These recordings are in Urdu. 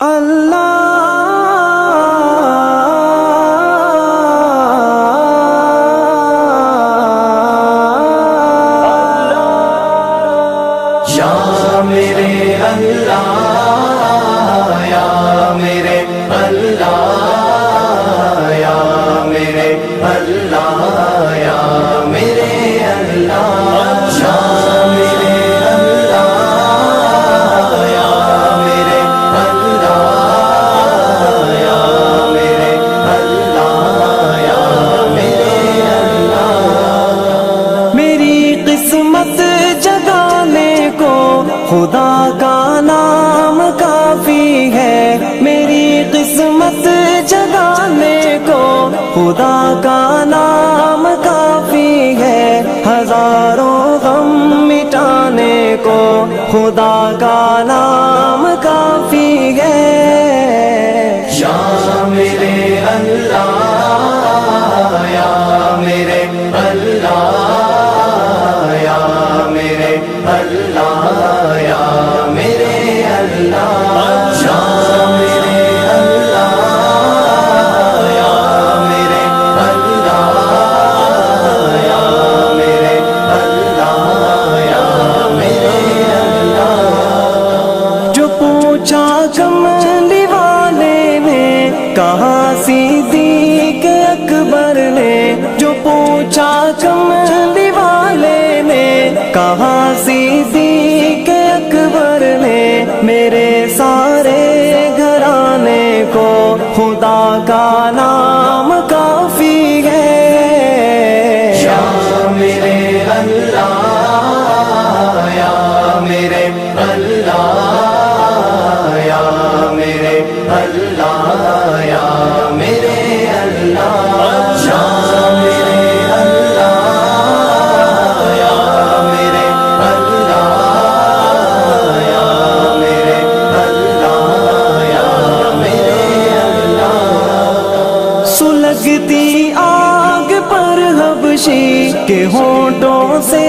یا میرے اللہ یا میرے اللہ یا میرے اللہ یا میرے اللہ یا میرے اللہ یا میرے اللہ یا میرے اللہ یا میرے اللہ میری قسمت جگانے کو خدا کا نام کافی ہے، میری قسمت جگانے کو خدا کا نام کافی ہے، ہزاروں غم مٹانے کو خدا کا نام کافی ہے۔ یا میرے اللہ یا میرے اللہ یا میرے اللہ یا میرے اللہ یا میرے اللہ یا میرے اللہ یا میرے اللہ یا میرے اللہ جو پوچھا کملی والے نے کہا صدیق اکبر نے، جو پوچھا کملی والے نے کہا صدیق اکبر نے، میرے سارے گھرانے کو خدا کا نام کافی ہے۔ یا میرے اللہ یا میرے اللہ یا میرے اللہ یا میرے اللہ یا میرے اللہ یا میرے اللہ یا میرے اللہ یا میرے اللہ سلگتی آگ پر حبشی کے ہونٹوں سے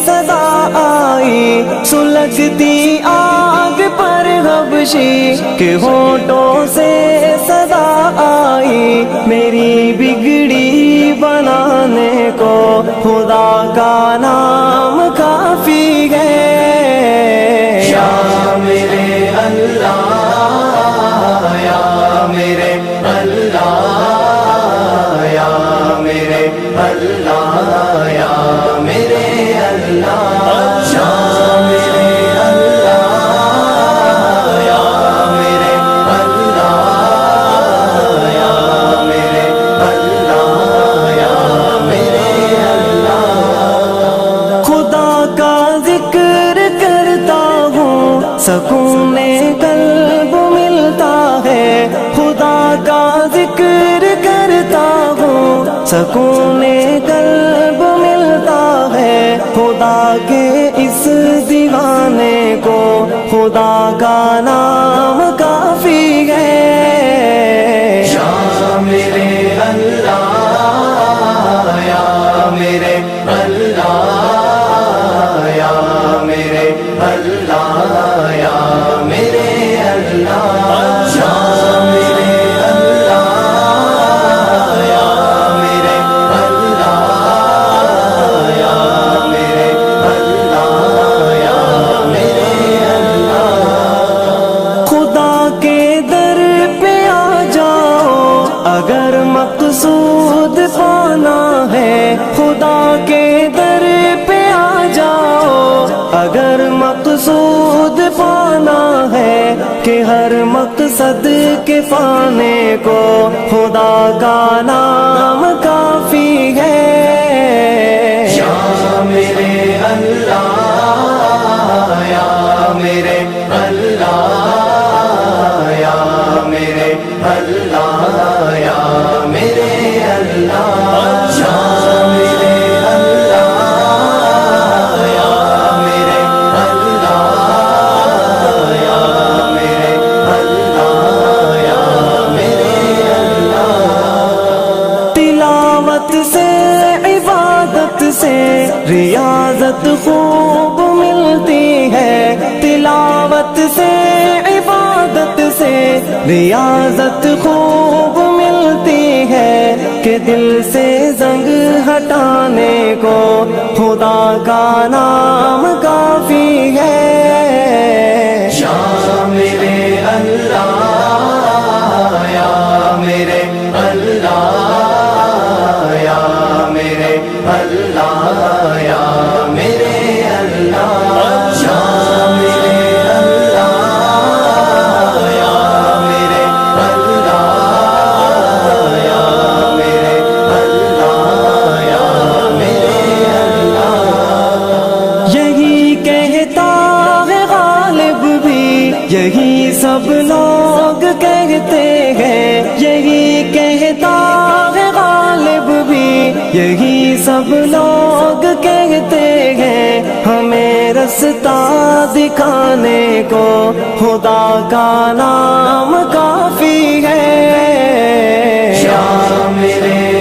صدا آئی، سلگتی آگ پر حبشی کے ہونٹوں سے صدا آئی، میری بگڑی بنانے کو خدا کا نام کافی ہے۔ یا میرے اللہ یا میرے اللہ یا میرے اللہ یا میرے اللہ یا میرے اللہ یا میرے اللہ یا میرے اللہ یا میرے اللہ خدا کا ذکر کرتا ہوں سکون قلب ملتا ہے، خدا کا ذکر کرتا ہوں سکون قلب ملتا ہے، خدا کے اس دیوانے کو خدا کا نام کافی ہے۔ یا میرے اللہ یا میرے اللہ یا میرے اللہ یا میرے اللہ یا میرے اللہ یا میرے اللہ یا میرے اللہ یا میرے اللہ خدا کے در پہ آ جاؤ اگر مقصود پانا ہے، خدا کے در پہ آ جاؤ اگر مقصود پانا ہے، کہ ہر مقصد کے پانے کو خدا کا نام کافی ہے۔ یا میرے اللہ یا میرے اللہ یا میرے اللہ یا میرے اللہ یا میرے اللہ یا میرے اللہ یا میرے اللہ یا میرے اللہ ریاضت خوب ملتی ہے کہ دل سے زنگ ہٹانے کو خدا کا نام کافی ہے. یا میرے اللہ یا میرے اللہ یا میرے اللہ یا میرے اللہ یا میرے اللہ یا میرے اللہ یا میرے اللہ یا میرے اللہ. یہی کہتا ہے غالب بھی یہی سب لوگ کہتے ہیں. یہی کہتا ہے غالب بھی یہی سب لوگ کہتے ہیں. ہمیں رستہ دکھانے کو خدا کا نام کافی ہے. یا میرے